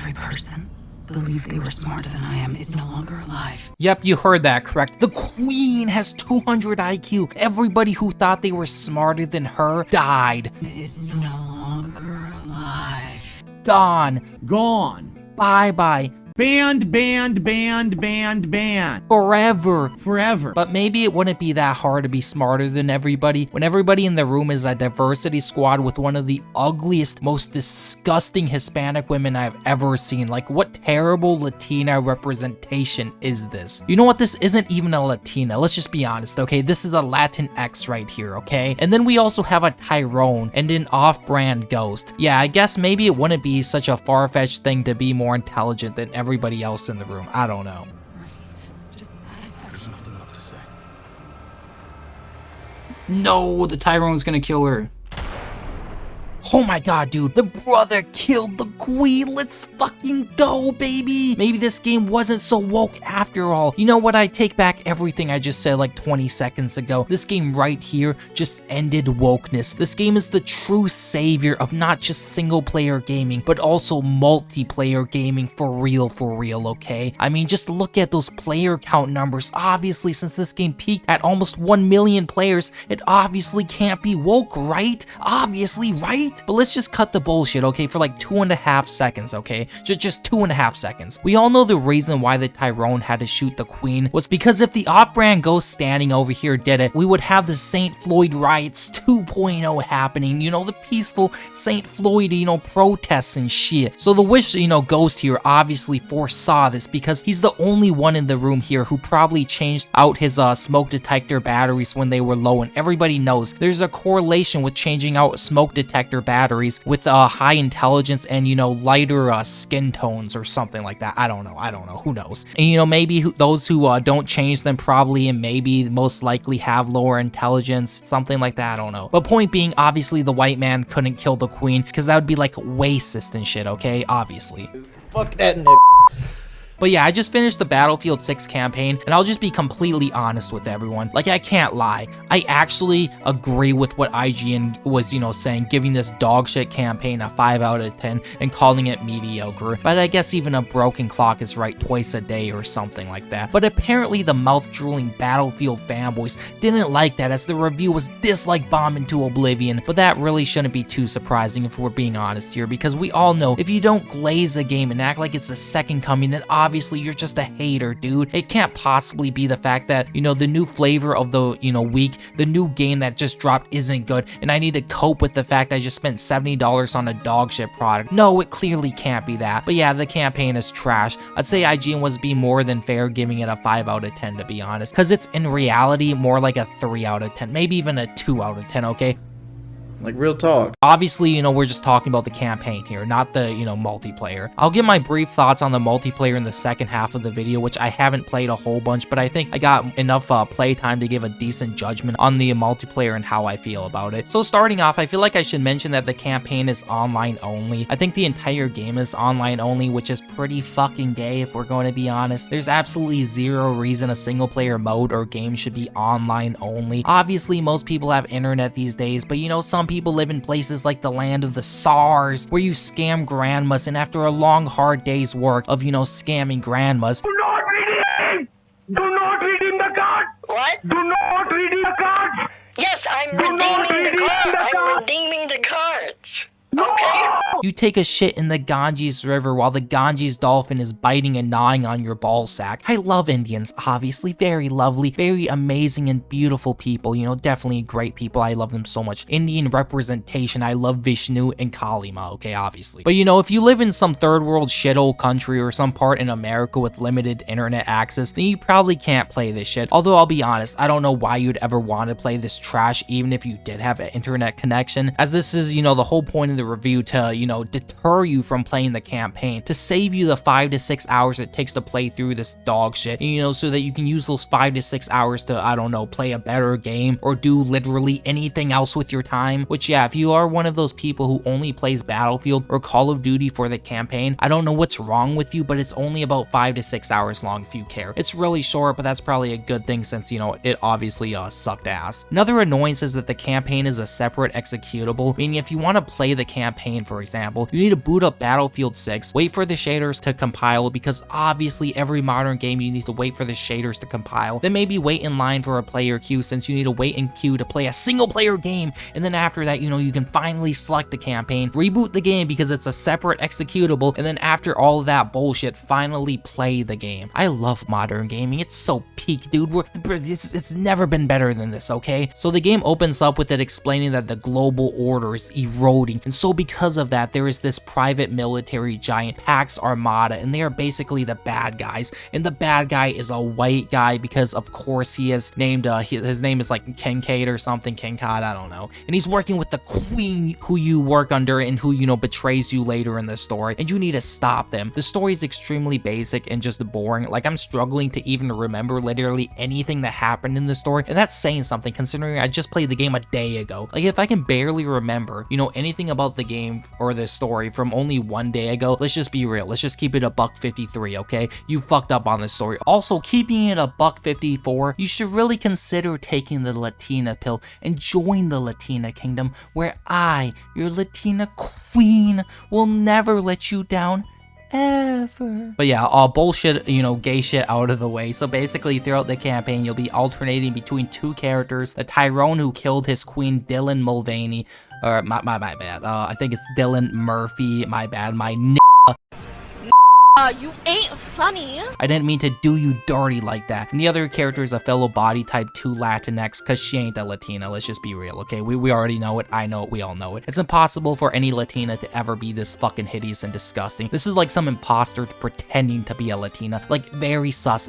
Every person believed they were smarter than I am is no longer alive. Yep, you heard that correct. The Queen has 200 IQ. Everybody who thought they were smarter than her died. Is no longer alive. Gone. Gone. Bye-bye. Banned, banned, banned, banned, banned. Forever. Forever. But maybe it wouldn't be that hard to be smarter than everybody when everybody in the room is a diversity squad with one of the ugliest, most disgusting Hispanic women I've ever seen. Like, what terrible Latina representation is this? You know what? This isn't even a Latina. Let's just be honest, okay? This is a Latin X right here, okay? And then we also have a Tyrone and an off-brand ghost. Yeah, I guess maybe it wouldn't be such a far-fetched thing to be more intelligent than everybody else in the room. I don't know. There's nothing left to say. No, the Tyrone's gonna kill her. Oh my god, dude, the brother killed the queen. Let's fucking go, baby. Maybe this game wasn't so woke after all. You know what? I take back everything I just said like 20 seconds ago. This game right here just ended wokeness. This game is the true savior of not just single player gaming, but also multiplayer gaming for real, okay? I mean, just look at those player count numbers. Obviously, since this game peaked at almost 1 million players, it obviously can't be woke, right? Obviously, right? But let's just cut the bullshit, okay, for like 2.5 seconds, okay? Just 2.5 seconds. We all know the reason why the Tyrone had to shoot the queen was because if the off-brand ghost standing over here did it, we would have the St. Floyd riots 2.0 happening, you know, the peaceful St. Floyd, you know, protests and shit. So the Wish, you know, ghost here obviously foresaw this because he's the only one in the room here who probably changed out his smoke detector batteries when they were low, and everybody knows there's a correlation with changing out smoke detector batteries with high intelligence and, you know, lighter skin tones or something like that. I don't know, who knows? And, you know, maybe those who don't change them probably and maybe most likely have lower intelligence, something like that, I don't know. But point being, obviously the white man couldn't kill the queen because that would be like racist and shit, okay? Obviously. Fuck that nigga. But yeah, I just finished the Battlefield 6 campaign, and I'll just be completely honest with everyone. Like, I can't lie. I actually agree with what IGN was, you know, saying, giving this dogshit campaign a 5 out of 10 and calling it mediocre. But I guess even a broken clock is right twice a day or something like that. But apparently the mouth-drooling Battlefield fanboys didn't like that, as the review was dislike bomb into oblivion. But that really shouldn't be too surprising if we're being honest here, because we all know if you don't glaze a game and act like it's the second coming, then obviously you're just a hater, dude. It can't possibly be the fact that, you know, the new flavor of the, you know, week, the new game that just dropped isn't good, and I need to cope with the fact I just spent $70 on a dogshit product. No, it clearly can't be that. But yeah, the campaign is trash. I'd say IGN was being more than fair giving it a 5 out of 10, to be honest, because it's in reality more like a 3 out of 10, maybe even a 2 out of 10, okay? Like, real talk. Obviously, you know, we're just talking about the campaign here, not the, you know, multiplayer. I'll give my brief thoughts on the multiplayer in the second half of the video, which I haven't played a whole bunch, but I think I got enough playtime to give a decent judgment on the multiplayer and how I feel about it. So starting off, I feel like I should mention that the campaign is online only. I think the entire game is online only, which is pretty fucking gay if we're going to be honest. There's absolutely zero reason a single player mode or game should be online only. Obviously, most people have internet these days, but you know, some people live in places like the land of the SARS, where you scam grandmas, and after a long, hard day's work of, you know, scamming grandmas. Do not redeem! Do not redeem the cards! What? Do not redeem the cards! Yes, I'm Do not redeeming the redeem card. the I'm card. redeeming the cards. No! Okay. You take a shit in the Ganges River while the Ganges dolphin is biting and gnawing on your ball sack. I love Indians, obviously. Very lovely, very amazing and beautiful people. You know, definitely great people. I love them so much. Indian representation. I love Vishnu and Kalima, okay, obviously. But you know, if you live in some third world shithole country or some part in America with limited internet access, then you probably can't play this shit. Although I'll be honest, I don't know why you'd ever want to play this trash even if you did have an internet connection, as this is, you know, the whole point of the review to, you know, deter you from playing the campaign, to save you the 5 to 6 hours it takes to play through this dog shit, you know, so that you can use those 5 to 6 hours to, I don't know, play a better game or do literally anything else with your time. Which, yeah, if you are one of those people who only plays Battlefield or Call of Duty for the campaign, I don't know what's wrong with you, but it's only about 5 to 6 hours long if you care. It's really short, but that's probably a good thing since, you know, it obviously sucked ass. Another annoyance is that the campaign is a separate executable, meaning if you want to play the campaign, for example, example, you need to boot up Battlefield 6, wait for the shaders to compile, because obviously every modern game you need to wait for the shaders to compile, then maybe wait in line for a player queue, since you need to wait in queue to play a single player game, and then after that, you know, you can finally select the campaign, reboot the game because it's a separate executable, and then after all of that bullshit, finally play the game. I love modern gaming. It's so peak, dude. It's never been better than this, okay? So the game opens up with it explaining that the global order is eroding, and so because of that, there is this private military giant, Pax Armada, and they are basically the bad guys, and the bad guy is a white guy because of course he is named, his name is like Kincaid or something, Kincaid, I don't know, and he's working with the queen who you work under and who, you know, betrays you later in the story, and you need to stop them. The story is extremely basic and just boring. Like, I'm struggling to even remember literally anything that happened in the story, and that's saying something considering I just played the game a day ago. Like, if I can barely remember, you know, anything about the game or the story from only one day ago, let's just be real, let's just keep it a $1.53, okay? You fucked up on the story. Also, keeping it a $1.54, you should really consider taking the Latina pill and join the Latina kingdom, where I, your Latina queen, will never let you down ever. But yeah, all bullshit, you know, gay shit out of the way. So basically, throughout the campaign, you'll be alternating between two characters: a Tyrone who killed his queen, Dylan Mulvaney, or my bad. I think it's Dylan Murphy. My bad. You ain't funny. I didn't mean to do you dirty like that. And the other character is a fellow body type 2 Latinx, cause she ain't a Latina, let's just be real, okay? We already know it, I know it, we all know it. It's impossible for any Latina to ever be this fucking hideous and disgusting. This is like some imposter pretending to be a Latina. Like, very sus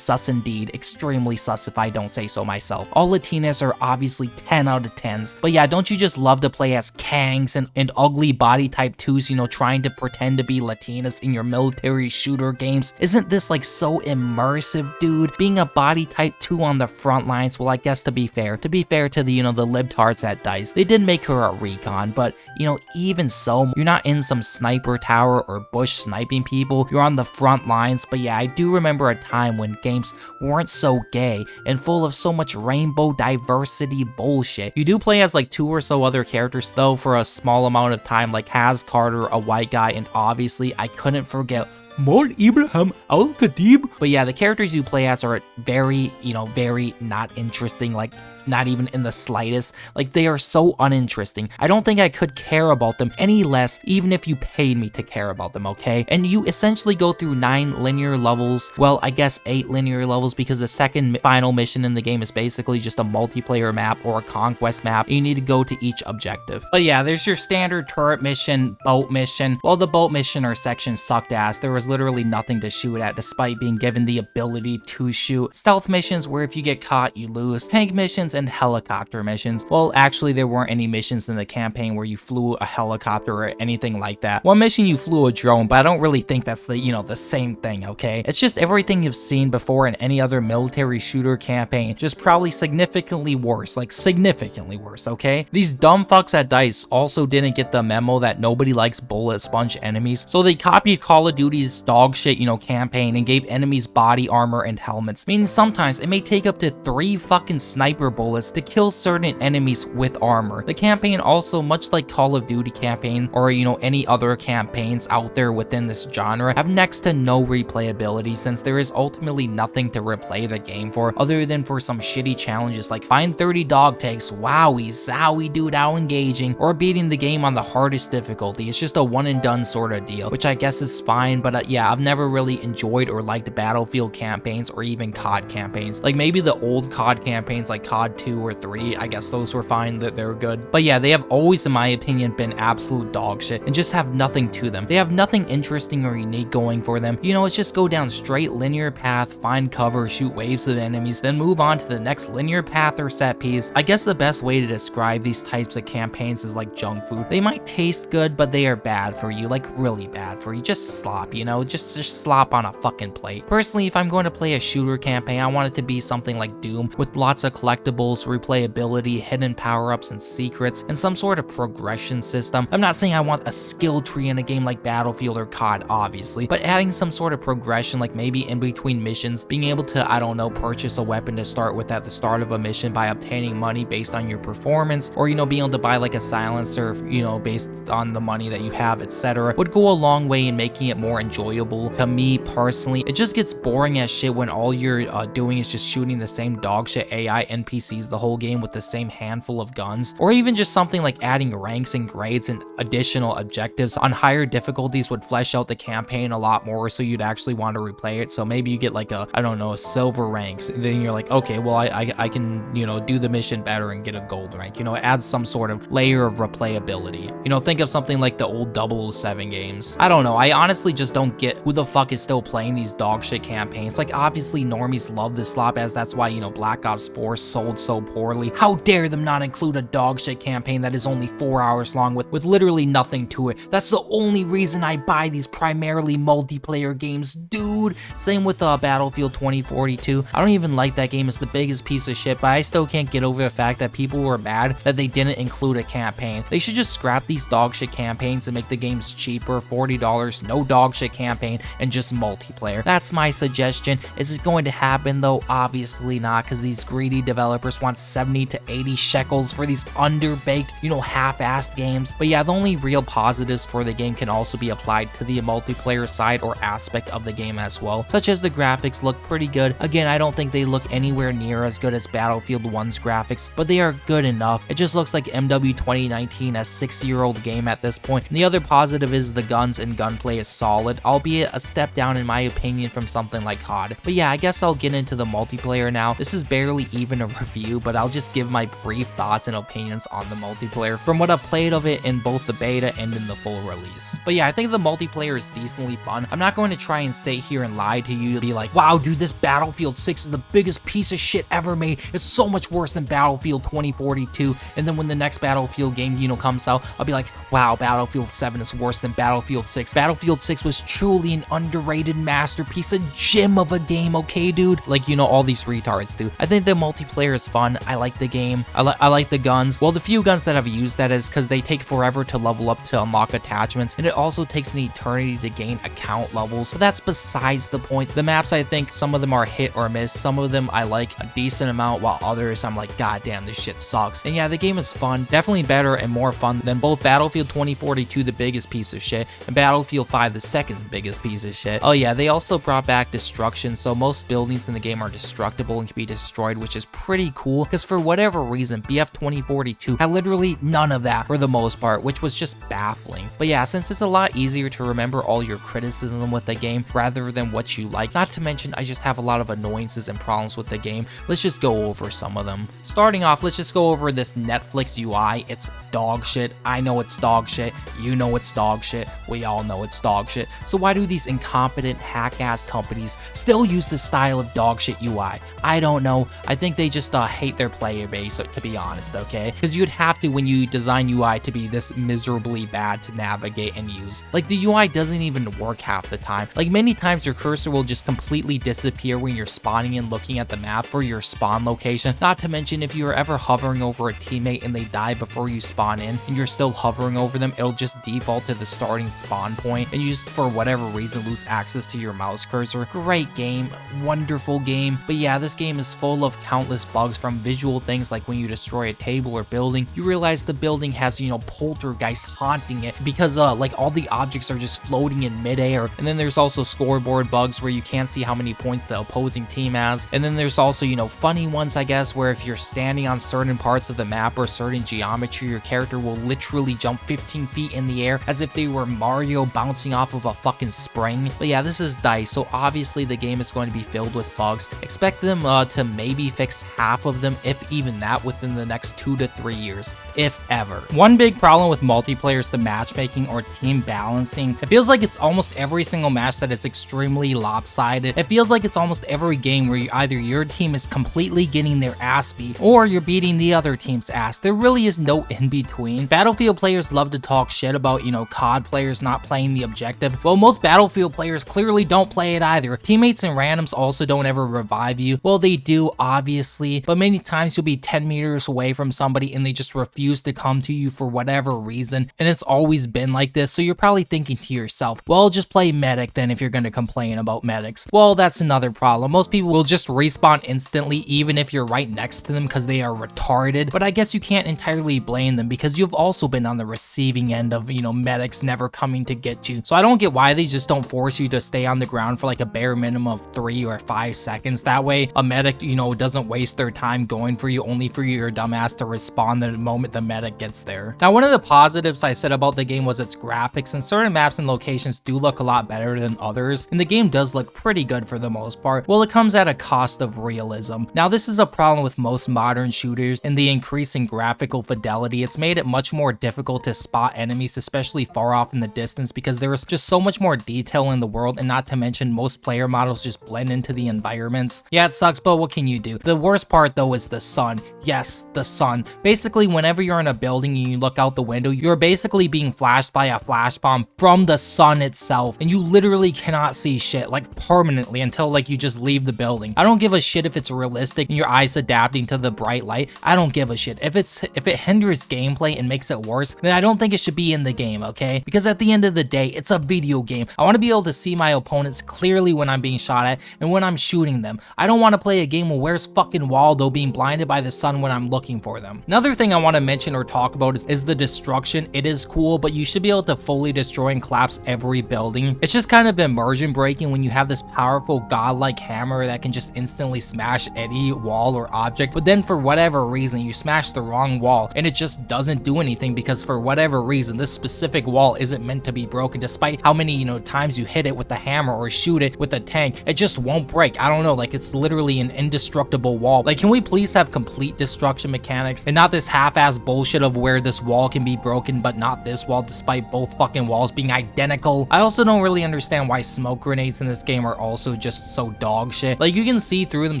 indeed. Extremely sus if I don't say so myself. All Latinas are obviously 10 out of 10s. But yeah, don't you just love to play as Kangs and ugly body type 2s, you know, trying to pretend to be Latinas in your military shooter games? Isn't this like so immersive, dude? Being a body type 2 on the front lines, well, I guess to be fair to the, you know, the libtards at DICE, they did make her a recon, but, you know, even so, you're not in some sniper tower or bush sniping people, you're on the front lines. But yeah, I do remember a time when games weren't so gay and full of so much rainbow diversity bullshit. You do play as like 2 or so other characters though for a small amount of time, like Haz Carter, a white guy, and obviously I couldn't forget More Ibrahim Al-Khatib. But yeah, the characters you play as are very, you know, very not interesting, like not even in the slightest. Like, they are so uninteresting. I don't think I could care about them any less even if you paid me to care about them, okay? And you essentially go through 9 linear levels, well, I guess 8 linear levels, because the second final mission in the game is basically just a multiplayer map or a conquest map. You need to go to each objective. But yeah, there's your standard turret mission, boat mission. Well, the boat mission or section sucked ass. There was literally nothing to shoot at despite being given the ability to shoot. Stealth missions where if you get caught, you lose. Tank missions and helicopter missions. Well, actually, there weren't any missions in the campaign where you flew a helicopter or anything like that. One mission you flew a drone, but I don't really think that's the, you know, the same thing, okay? It's just everything you've seen before in any other military shooter campaign, just probably significantly worse, like significantly worse, okay? These dumb fucks at DICE also didn't get the memo that nobody likes bullet sponge enemies, so they copied Call of Duty's dog shit, you know, campaign and gave enemies body armor and helmets, meaning sometimes it may take up to 3 fucking sniper bullets to kill certain enemies with armor. The campaign also, much like Call of Duty campaign or, you know, any other campaigns out there within this genre, have next to no replayability, since there is ultimately nothing to replay the game for other than for some shitty challenges like find 30 dog tags, wowie, zowie, dude, how engaging, or beating the game on the hardest difficulty. It's just a one and done sort of deal, which I guess is fine, but yeah, I've never really enjoyed or liked Battlefield campaigns or even COD campaigns. Like maybe the old COD campaigns like COD 2 or 3, I guess those were fine, that they're good. But yeah, they have always, in my opinion, been absolute dog shit and just have nothing to them. They have nothing interesting or unique going for them. You know, it's just go down straight linear path, find cover, shoot waves of enemies, then move on to the next linear path or set piece. I guess the best way to describe these types of campaigns is like junk food. They might taste good, but they are bad for you, like really bad for you, just slop, you know? know, just slop on a fucking plate. Personally, if I'm going to play a shooter campaign, I want it to be something like Doom with lots of collectibles, replayability, hidden power-ups and secrets, and some sort of progression system. I'm not saying I want a skill tree in a game like Battlefield or COD, obviously, but adding some sort of progression, like maybe in between missions, being able to, I don't know, purchase a weapon to start with at the start of a mission by obtaining money based on your performance, or, you know, being able to buy like a silencer, you know, based on the money that you have, etc., would go a long way in making it more enjoyable. To me personally, it just gets boring as shit when all you're doing is just shooting the same dogshit AI NPCs the whole game with the same handful of guns. Or even just something like adding ranks and grades and additional objectives on higher difficulties would flesh out the campaign a lot more, so you'd actually want to replay it. So maybe you get like a, I don't know, a silver ranks, and then you're like, okay, well I can, you know, do the mission better and get a gold rank. You know, it adds some sort of layer of replayability. You know, think of something like the old 007 games. I don't know, I honestly just don't get who the fuck is still playing these dogshit campaigns. Like, obviously normies love this slop, as that's why, you know, Black Ops 4 sold so poorly. How dare them not include a dogshit campaign that is only 4 hours long with literally nothing to it. That's the only reason I buy these primarily multiplayer games, dude. Same with Battlefield 2042. I don't even like that game. It's the biggest piece of shit, but I still can't get over the fact that people were mad that they didn't include a campaign. They should just scrap these dogshit campaigns and make the games cheaper, $40, no dogshit campaign, and just multiplayer. That's my suggestion. Is it going to happen though? Obviously not, because these greedy developers want 70 to 80 shekels for these underbaked, you know, half-assed games. But yeah, the only real positives for the game can also be applied to the multiplayer side or aspect of the game as well, such as the graphics look pretty good. Again, I don't think they look anywhere near as good as Battlefield 1's graphics, but they are good enough. It just looks like MW 2019, a 6-year-old game at this point. And the other positive is the guns and gunplay is solid, albeit a step down in my opinion from something like COD. But yeah, I guess I'll get into the multiplayer now. This is barely even a review, but I'll just give my brief thoughts and opinions on the multiplayer from what I've played of it in both the beta and in the full release. But yeah, I think the multiplayer is decently fun. I'm not going to try and sit here and lie to you to be like, wow dude, this Battlefield 6 is the biggest piece of shit ever made. It's so much worse than Battlefield 2042. And then when the next Battlefield game, you know, comes out, I'll be like, wow, Battlefield 7 is worse than Battlefield 6. Battlefield 6 was truly an underrated masterpiece, a gem of a game, okay dude? Like, you know, all these retards do. I think the multiplayer is fun. I like the game. I like the guns. Well, the few guns that I've used, that is, because they take forever to level up to unlock attachments, and it also takes an eternity to gain account levels, but that's besides the point. The maps, I think some of them are hit or miss. Some of them I like a decent amount, while others I'm like, god damn, this shit sucks. And yeah, the game is fun, definitely better and more fun than both Battlefield 2042, the biggest piece of shit, and Battlefield 5, the second biggest piece of shit. Oh yeah, they also brought back destruction, so most buildings in the game are destructible and can be destroyed, which is pretty cool, because for whatever reason, BF 2042 had literally none of that for the most part, which was just baffling. But yeah, since it's a lot easier to remember all your criticism with the game rather than what you like, not to mention I just have a lot of annoyances and problems with the game, let's just go over some of them. Starting off, let's just go over this Netflix UI. It's dog shit. I know it's dog shit. You know it's dog shit. We all know it's dog shit. So why do these incompetent hack-ass companies still use this style of dog shit UI? I don't know. I think they just hate their player base, to be honest, okay? Because you'd have to when you design UI to be this miserably bad to navigate and use. Like, the UI doesn't even work half the time. Like, many times your cursor will just completely disappear when you're spawning and looking at the map for your spawn location. Not to mention, if you're ever hovering over a teammate and they die before you spawn in and you're still hovering over them, it'll just default to the starting spawn point and you just, for whatever reason, lose access to your mouse cursor. Great game, wonderful game. But yeah, this game is full of countless bugs, from visual things like when you destroy a table or building, you realize the building has, you know, poltergeist haunting it because like all the objects are just floating in midair. And then there's also scoreboard bugs where you can't see how many points the opposing team has. And then there's also, you know, funny ones, I guess, where if you're standing on certain parts of the map or certain geometry, your character will literally jump 15 feet in the air as if they were Mario bouncing off of a fucking spring. But yeah, this is DICE, so obviously the game is going to be filled with bugs. Expect them to maybe fix half of them, if even that, within the next 2 to 3 years, if ever. One big problem with multiplayer is the matchmaking or team balancing. It feels like it's almost every single match that is extremely lopsided. It feels like it's almost every game where either your team is completely getting their ass beat or you're beating the other team's ass. There really is no in between. Battlefield players love to talk shit about, you know, COD players not playing the objective. Well, most Battlefield players clearly don't play it either. Teammates and randoms also don't ever revive you. Well, they do, obviously, but many times you'll be 10 meters away from somebody and they just refuse to come to you for whatever reason, and it's always been like this. So you're probably thinking to yourself, well, just play medic then if you're going to complain about medics. Well, that's another problem. Most people will just respawn instantly even if you're right next to them because they are retarded, but I guess you can't entirely blame them because you've also been on the receiving end of, medics never coming to get you. So I don't get why they just don't force you to stay on the ground for like a bare minimum of 3 or 5 seconds. That way a medic, doesn't waste their time going for you only for your dumbass to respawn the moment the medic gets there. Now, one of the positives I said about the game was its graphics, and certain maps and locations do look a lot better than others, and the game does look pretty good for the most part. Well, it comes at a cost of realism. Now, this is a problem with most modern shooters, and the increasing graphical fidelity. It's made it much more difficult to spot enemies, especially far off in the distance, because there's just so much more detail in the world, and not to mention most player models just blend into the environments. Yeah, it sucks, but what can you do? The worst part though is the sun. Yes, the sun. Basically, whenever you're in a building and you look out the window, you're basically being flashed by a flash bomb from the sun itself, and you literally cannot see shit, like permanently, until like you just leave the building. I don't give a shit if it's realistic and your eyes adapting to the bright light. I don't give a shit. If it hinders gameplay and makes it worse, then I don't think it should be in the game, okay? Because at the end of the day, it's a video game. I want to be able to see my opponents clearly when I'm being shot at and when I'm shooting them. I don't want to play a game where where's fucking Waldo being blinded by the sun when I'm looking for them. Another thing I want to mention or talk about is the destruction. It is cool, but you should be able to fully destroy and collapse every building. It's just kind of immersion breaking when you have this powerful godlike hammer that can just instantly smash any wall or object, but then for whatever reason you smash the wrong wall and it just doesn't do anything because for whatever reason this specific wall isn't meant to be broken. Despite how many times you hit it with the hammer or shoot it with a tank, it just won't break. I don't know, like it's literally an indestructible wall. Like, can we please have complete destruction mechanics and not this half-ass bullshit of where this wall can be broken but not this wall, despite both fucking walls being identical? I also don't really understand why smoke grenades in this game are also just so dog shit. Like, you can see through them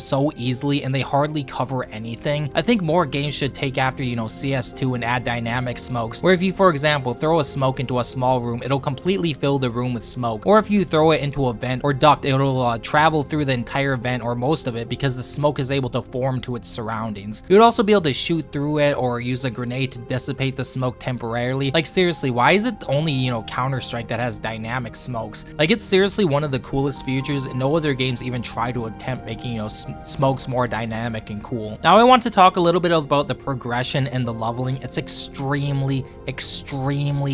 so easily and they hardly cover anything. I think more games should take after CS2 and add dynamic smokes, where if you, for example, throw a smoke into a small room, it'll completely fill the room with smoke, or if you throw it into a vent or duct, it'll travel through the entire vent or most of it because the smoke is able to form to its surroundings. You would also be able to shoot through it or use a grenade to dissipate the smoke temporarily. Like, seriously, why is it only Counter-Strike that has dynamic smokes? Like, it's seriously one of the coolest features, and no other games even try to attempt making smokes more dynamic and cool. Now I want to talk a little bit about the progression and the leveling. It's extremely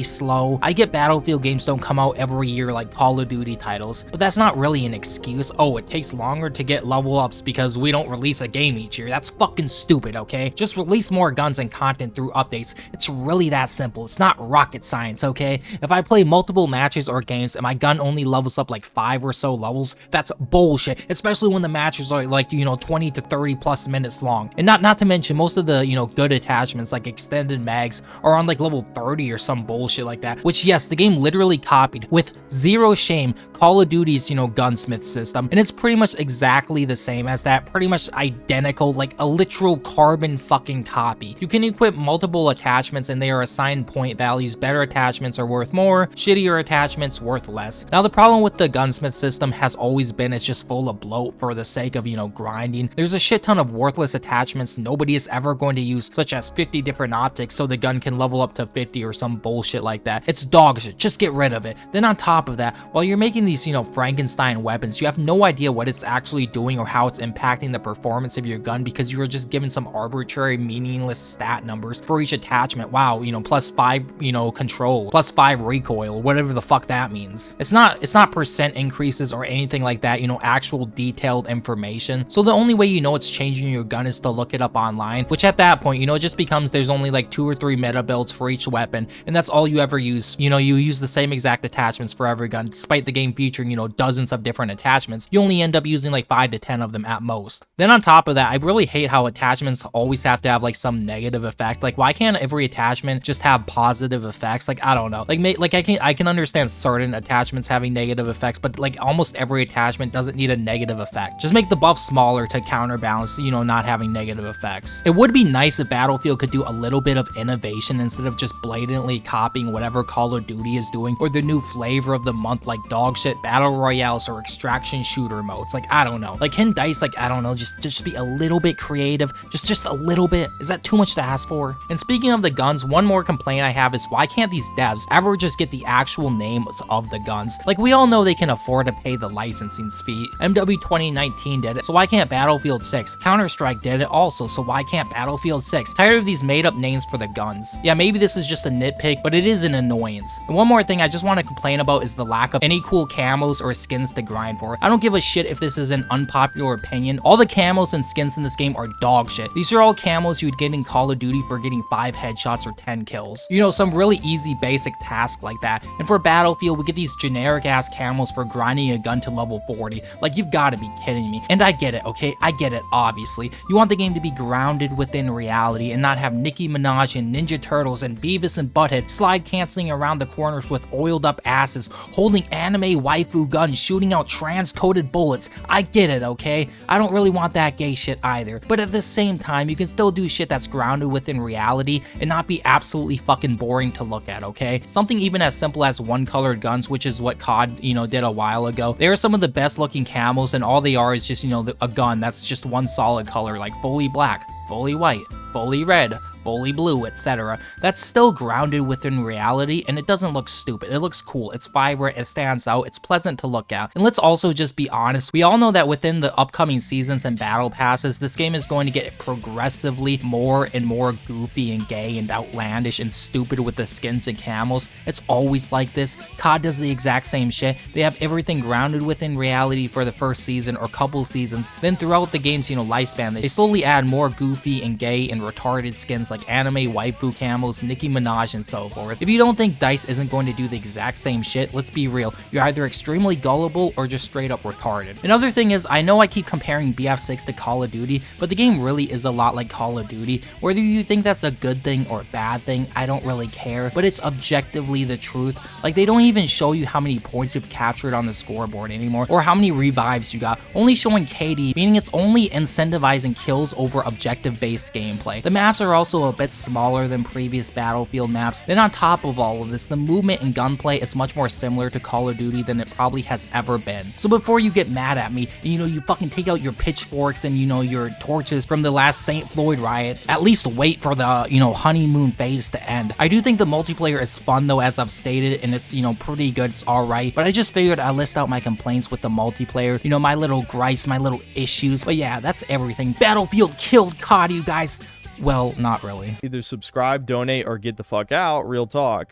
slow. I get Battlefield games don't come out every year like Call of Duty titles, but that's not really an excuse. Oh, it takes longer to get level ups because we don't release a game each year. That's fucking stupid, okay? Just release more guns and content through updates. It's really that simple. It's not rocket science, okay? If I play multiple matches or games and my gun only levels up like 5 or so levels, that's bullshit, especially when the matches are like 20 to 30 plus minutes long. And not to mention most of the good attachments like extended mags are on like level 30 or some bullshit like that, which yes, the game literally copied with zero shame Call of Duty's gunsmith system, and it's pretty much exactly the same as that, pretty much identical, like a literal carbon fucking copy. You can equip multiple attachments and they are assigned point values. Better attachments are worth more, shittier attachments worth less. Now the problem with the gunsmith system has always been it's just full of bloat for the sake of grinding. There's a shit ton of worthless attachments nobody is ever going to use, such as 50 different optics so the gun can level up to 50 or some bullshit like that. It's dog shit, just get rid of it. Then on top of that, while you're making these Frankenstein weapons, you have no idea what it's actually doing or how it's impacting the performance of your gun because you were just given some arbitrary meaningless stat numbers for each attachment. Wow, plus 5 control, plus 5 recoil, whatever the fuck that means. It's not percent increases or anything like that, actual detailed information. So the only way it's changing your gun is to look it up online, which at that point it just becomes there's only like 2 or 3 meta builds for each weapon, and that's all you ever use. You use the same exact attachments for every gun, despite the game featuring dozens of different attachments. You only end up using like 5 to 10 of them at most. Then on top of that, I really hate how attachments always have to have like some negative effect. Like, why can't every attachment just have positive effects? Like, I don't know, like I can understand certain attachments having negative effects, but like almost every attachment doesn't need a negative effect. Just make the buff smaller to counterbalance not having negative effects. It would be nice if Battlefield could do a little bit of innovation instead of just blatantly copying whatever Call of Duty is doing or the new flavor flavor of the month, like dog shit battle royales or extraction shooter modes. Like, I don't know. Like, can DICE, like, I don't know, just be a little bit creative? Just a little bit? Is that too much to ask for? And speaking of the guns, one more complaint I have is why can't these devs ever just get the actual names of the guns? Like, we all know they can afford to pay the licensing fee. MW 2019 did it, so why can't Battlefield 6? Counter-Strike did it also, so why can't Battlefield 6? Tired of these made-up names for the guns. Yeah, maybe this is just a nitpick, but it is an annoyance. And one more thing I just want to complain about is the lack of any cool camos or skins to grind for. I don't give a shit if this is an unpopular opinion. All the camos and skins in this game are dog shit. These are all camos you would get in Call of Duty for getting 5 headshots or 10 kills. You know, some really easy basic task like that. And for Battlefield, we get these generic ass camos for grinding a gun to level 40. Like, you've got to be kidding me. And I get it, okay? I get it, obviously. You want the game to be grounded within reality and not have Nicki Minaj and Ninja Turtles and Beavis and Butthead slide canceling around the corners with oiled up asses, holding anime waifu guns, shooting out trans-coded bullets. I get it, okay? I don't really want that gay shit either. But at the same time, you can still do shit that's grounded within reality and not be absolutely fucking boring to look at, okay? Something even as simple as one-colored guns, which is what COD, you know, did a while ago. They are some of the best looking camos, and all they are is just, you know, a gun that's just one solid color, like fully black, fully white, fully red, fully blue, etc. That's still grounded within reality, and it doesn't look stupid. It looks cool, it's vibrant, it stands out, it's pleasant to look at. And let's also just be honest, we all know that within the upcoming seasons and battle passes, this game is going to get progressively more and more goofy and gay and outlandish and stupid with the skins and camos. It's always like this. COD does the exact same shit. They have everything grounded within reality for the first season or couple seasons. Then throughout the game's, you know, lifespan, they slowly add more goofy and gay and retarded skins like anime waifu camos, Nicki Minaj, and so forth. If you don't think DICE isn't going to do the exact same shit, let's be real, you're either extremely gullible or just straight up retarded. Another thing is, I know I keep comparing Bf6 to Call of Duty, but the game really is a lot like Call of Duty. Whether you think that's a good thing or a bad thing, I don't really care, but it's objectively the truth. Like, they don't even show you how many points you've captured on the scoreboard anymore, or how many revives you got, only showing KD, meaning it's only incentivizing kills over objective-based gameplay. The maps are also a bit smaller than previous Battlefield maps. Then on top of all of this, the movement and gunplay is much more similar to Call of Duty than it probably has ever been. So before you get mad at me, and, you know, you fucking take out your pitchforks and, you know, your torches from the last St. Floyd riot, at least wait for the, you know, honeymoon phase to end. I do think the multiplayer is fun though, as I've stated, and it's, you know, pretty good, it's alright, but I just figured I'd list out my complaints with the multiplayer, you know, my little gripes, my little issues. But yeah, that's everything. Battlefield killed COD, you guys. Well, not really. Either subscribe, donate, or get the fuck out. Real talk.